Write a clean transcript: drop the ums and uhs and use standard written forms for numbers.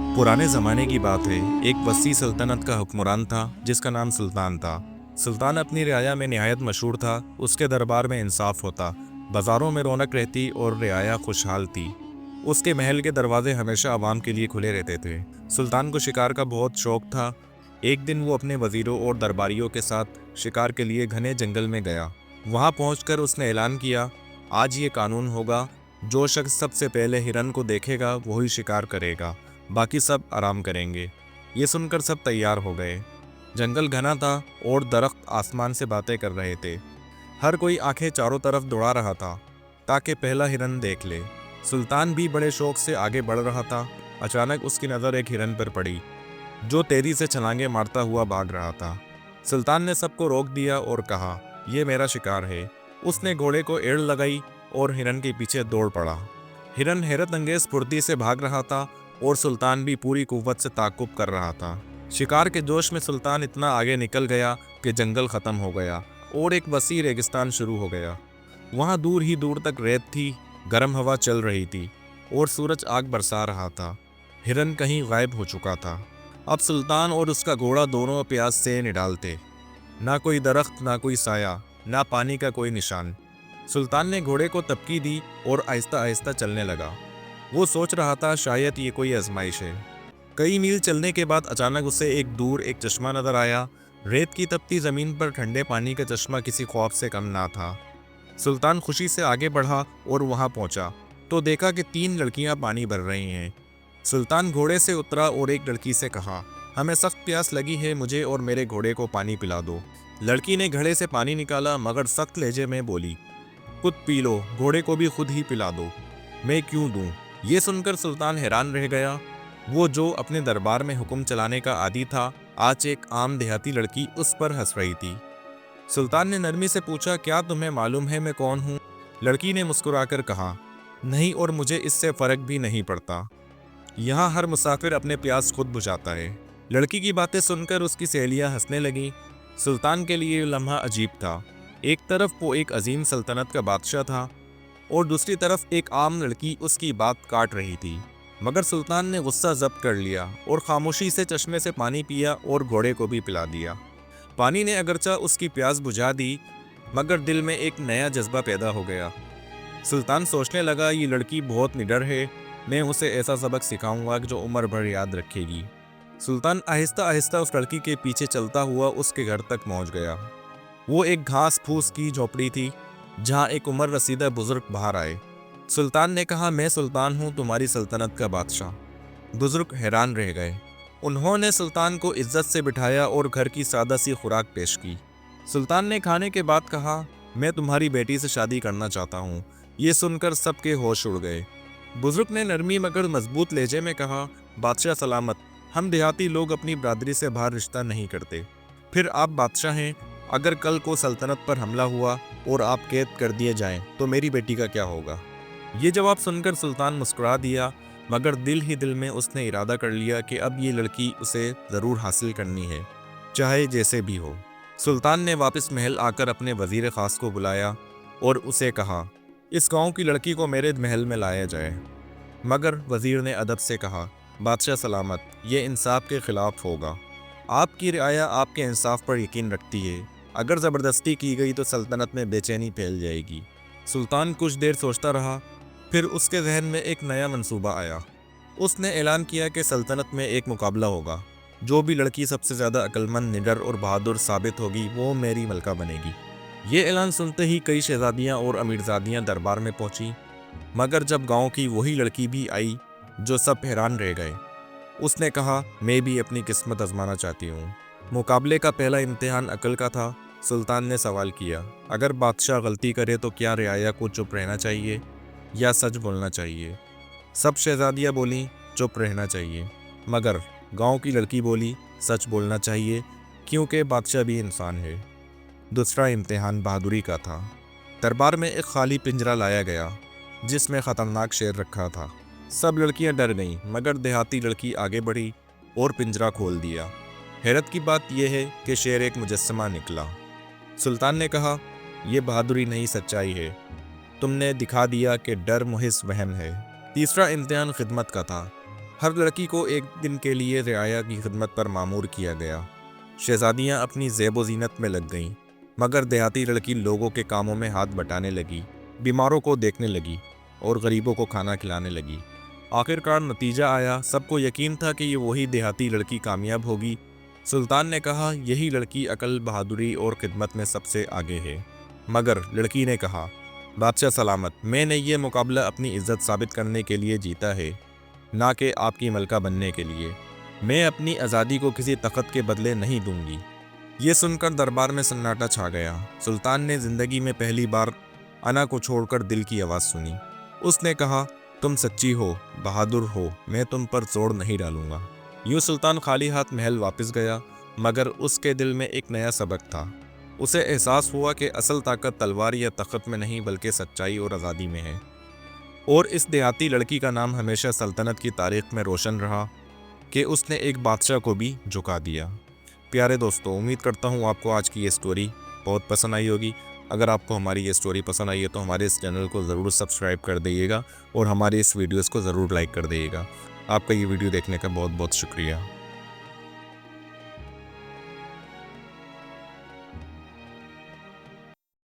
पुराने ज़माने की बात है। एक वसी सल्तनत का हुक्मरान था जिसका नाम सुल्तान था। सुल्तान अपनी रियाया में निहायत मशहूर था। उसके दरबार में इंसाफ होता, बाज़ारों में रौनक रहती और रियाया खुशहाल थी। उसके महल के दरवाजे हमेशा आवाम के लिए खुले रहते थे। सुल्तान को शिकार का बहुत शौक था। एक दिन वो अपने वज़ीरों और दरबारियों के साथ शिकार के लिए घने जंगल में गया। वहाँ पहुँचकर उसने ऐलान किया, आज ये कानून होगा, जो शख्स सबसे पहले हिरन को देखेगा वही शिकार करेगा, बाकी सब आराम करेंगे। ये सुनकर सब तैयार हो गए। जंगल घना था और दरख्त आसमान से बातें कर रहे थे। हर कोई आंखें चारों तरफ दौड़ा रहा था ताकि पहला हिरन देख ले। सुल्तान भी बड़े शौक से आगे बढ़ रहा था। अचानक उसकी नज़र एक हिरन पर पड़ी जो तेजी से छलांगे मारता हुआ भाग रहा था। सुल्तान ने सबको रोक दिया और कहा, यह मेरा शिकार है। उसने घोड़े को एड़ लगाई और हिरन के पीछे दौड़ पड़ा। हिरन हैरत अंगेज फुर्ती से भाग रहा था और सुल्तान भी पूरी कुव्वत से ताक़ुब कर रहा था। शिकार के जोश में सुल्तान इतना आगे निकल गया कि जंगल ख़त्म हो गया और एक वसी रेगिस्तान शुरू हो गया। वहाँ दूर ही दूर तक रेत थी, गर्म हवा चल रही थी और सूरज आग बरसा रहा था। हिरन कहीं गायब हो चुका था। अब सुल्तान और उसका घोड़ा दोनों प्यास से निडाल थे। ना कोई दरख्त, ना कोई साया, ना पानी का कोई निशान। सुल्तान ने घोड़े को तपकी दी और आहिस्ता आहिस्ता चलने लगा। वो सोच रहा था शायद ये कोई आजमाइश है। कई मील चलने के बाद अचानक उसे एक चश्मा नजर आया। रेत की तपती ज़मीन पर ठंडे पानी का चश्मा किसी ख्वाब से कम ना था। सुल्तान खुशी से आगे बढ़ा और वहाँ पहुँचा तो देखा कि 3 लड़कियाँ पानी भर रही हैं। सुल्तान घोड़े से उतरा और एक लड़की से कहा, हमें सख्त प्यास लगी है, मुझे और मेरे घोड़े को पानी पिला दो। लड़की ने घड़े से पानी निकाला मगर सख्त लहजे में बोली, खुद पी लो, घोड़े को भी खुद ही पिला दो, मैं क्यों दूं? ये सुनकर सुल्तान हैरान रह गया। वो जो अपने दरबार में हुक्म चलाने का आदी था, आज एक आम देहाती लड़की उस पर हंस रही थी। सुल्तान ने नरमी से पूछा, क्या तुम्हें मालूम है मैं कौन हूँ? लड़की ने मुस्कुराकर कहा, नहीं, और मुझे इससे फ़र्क भी नहीं पड़ता। यहाँ हर मुसाफिर अपने प्यास खुद बुझाता है। लड़की की बातें सुनकर उसकी सहेलियाँ हंसने लगीं। सुल्तान के लिए लम्हा अजीब था। एक तरफ वो एक अजीम सल्तनत का बादशाह था और दूसरी तरफ एक आम लड़की उसकी बात काट रही थी। मगर सुल्तान ने गुस्सा जब्त कर लिया और खामोशी से चश्मे से पानी पिया और घोड़े को भी पिला दिया। पानी ने अगरचा उसकी प्यास बुझा दी मगर दिल में एक नया जज्बा पैदा हो गया। सुल्तान सोचने लगा, ये लड़की बहुत निडर है, मैं उसे ऐसा सबक सिखाऊंगा जो उम्र भर याद रखेगी। सुल्तान आहिस्ता आहिस्ता उस लड़की के पीछे चलता हुआ उसके घर तक पहुंच गया। वो एक घास फूस की झोपड़ी थी जहां एक उम्र रसीदा बुजुर्ग बाहर आए। सुल्तान ने कहा, मैं सुल्तान हूँ, तुम्हारी सल्तनत का बादशाह। बुजुर्ग हैरान रह गए। उन्होंने सुल्तान को इज्जत से बिठाया और घर की सादा सी खुराक पेश की। सुल्तान ने खाने के बाद कहा, मैं तुम्हारी बेटी से शादी करना चाहता हूँ। ये सुनकर सबके होश उड़ गए। बुजुर्ग ने नरमी मगर मजबूत लहजे में कहा, बादशाह सलामत, हम देहाती लोग अपनी बरादरी से बाहर रिश्ता नहीं करते। फिर आप बादशाह हैं, अगर कल को सल्तनत पर हमला हुआ और आप कैद कर दिए जाएं तो मेरी बेटी का क्या होगा? ये जवाब सुनकर सुल्तान मुस्कुरा दिया मगर दिल ही दिल में उसने इरादा कर लिया कि अब ये लड़की उसे ज़रूर हासिल करनी है, चाहे जैसे भी हो। सुल्तान ने वापस महल आकर अपने वज़ीर ख़ास को बुलाया और उसे कहा, इस गांव की लड़की को मेरे महल में लाया जाए। मगर वज़ीर ने अदब से कहा, बादशाह सलामत, ये इंसाफ के ख़िलाफ़ होगा। आपकी रियाया आपके इंसाफ पर यकीन रखती है, अगर ज़बरदस्ती की गई तो सल्तनत में बेचैनी फैल जाएगी। सुल्तान कुछ देर सोचता रहा, फिर उसके जहन में एक नया मंसूबा आया। उसने ऐलान किया कि सल्तनत में एक मुकाबला होगा। जो भी लड़की सबसे ज़्यादा अक्लमंद, निडर और बहादुर साबित होगी वो मेरी मलका बनेगी। ये ऐलान सुनते ही कई शहजादियाँ और अमीरजादियाँ दरबार में पहुँची। मगर जब गाँव की वही लड़की भी आई जो सब हैरान रह गए। उसने कहा, मैं भी अपनी किस्मत आजमाना चाहती हूँ। मुकाबले का पहला इम्तिहान अक्ल का था। सुल्तान ने सवाल किया, अगर बादशाह गलती करे तो क्या रियाया को चुप रहना चाहिए या सच बोलना चाहिए? सब शहजादियाँ बोलीं, चुप रहना चाहिए। मगर गांव की लड़की बोली, सच बोलना चाहिए, क्योंकि बादशाह भी इंसान है। दूसरा इम्तिहान बहादुरी का था। दरबार में एक खाली पिंजरा लाया गया जिसमें ख़तरनाक शेर रखा था। सब लड़कियां डर गईं मगर देहाती लड़की आगे बढ़ी और पिंजरा खोल दिया। हैरत की बात यह है कि शेर एक मुजस्समा निकला। सुल्तान ने कहा, यह बहादुरी नहीं, सच्चाई है। तुमने दिखा दिया कि डर मुहिस वहम है। तीसरा इम्तिहान खिदमत का था। ہر لڑکی کو ایک دن کے لیے رعایا کی خدمت پر مامور کیا گیا۔ شہزادیاں اپنی زیب و زینت میں لگ گئیں، مگر دیہاتی لڑکی لوگوں کے کاموں میں ہاتھ بٹانے لگی، بیماروں کو دیکھنے لگی اور غریبوں کو کھانا کھلانے لگی۔ آخرکار نتیجہ آیا، سب کو یقین تھا کہ یہ وہی دیہاتی لڑکی کامیاب ہوگی۔ سلطان نے کہا یہی لڑکی عقل، بہادری اور خدمت میں سب سے آگے ہے، مگر لڑکی نے کہا بادشاہ سلامت، میں نے یہ مقابلہ اپنی عزت ثابت کرنے کے لیے جیتا ہے، نہ کہ آپ کی ملکہ بننے کے لیے۔ میں اپنی آزادی کو کسی تخت کے بدلے نہیں دوں گی۔ یہ سن کر دربار میں سناٹا چھا گیا۔ سلطان نے زندگی میں پہلی بار انا کو چھوڑ کر دل کی آواز سنی۔ اس نے کہا تم سچی ہو، بہادر ہو، میں تم پر زور نہیں ڈالوں گا۔ یوں سلطان خالی ہاتھ محل واپس گیا، مگر اس کے دل میں ایک نیا سبق تھا۔ اسے احساس ہوا کہ اصل طاقت تلوار یا تخت میں نہیں بلکہ سچائی اور آزادی میں ہے، اور اس دیہاتی لڑکی کا نام ہمیشہ سلطنت کی تاریخ میں روشن رہا کہ اس نے ایک بادشاہ کو بھی جھکا دیا۔ پیارے دوستو، امید کرتا ہوں آپ کو آج کی یہ سٹوری بہت پسند آئی ہوگی۔ اگر آپ کو ہماری یہ سٹوری پسند آئی ہے تو ہمارے اس چینل کو ضرور سبسکرائب کر دیجیے گا اور ہمارے اس ویڈیوز کو ضرور لائک کر دیجیے گا۔ آپ کا یہ ویڈیو دیکھنے کا بہت بہت شکریہ۔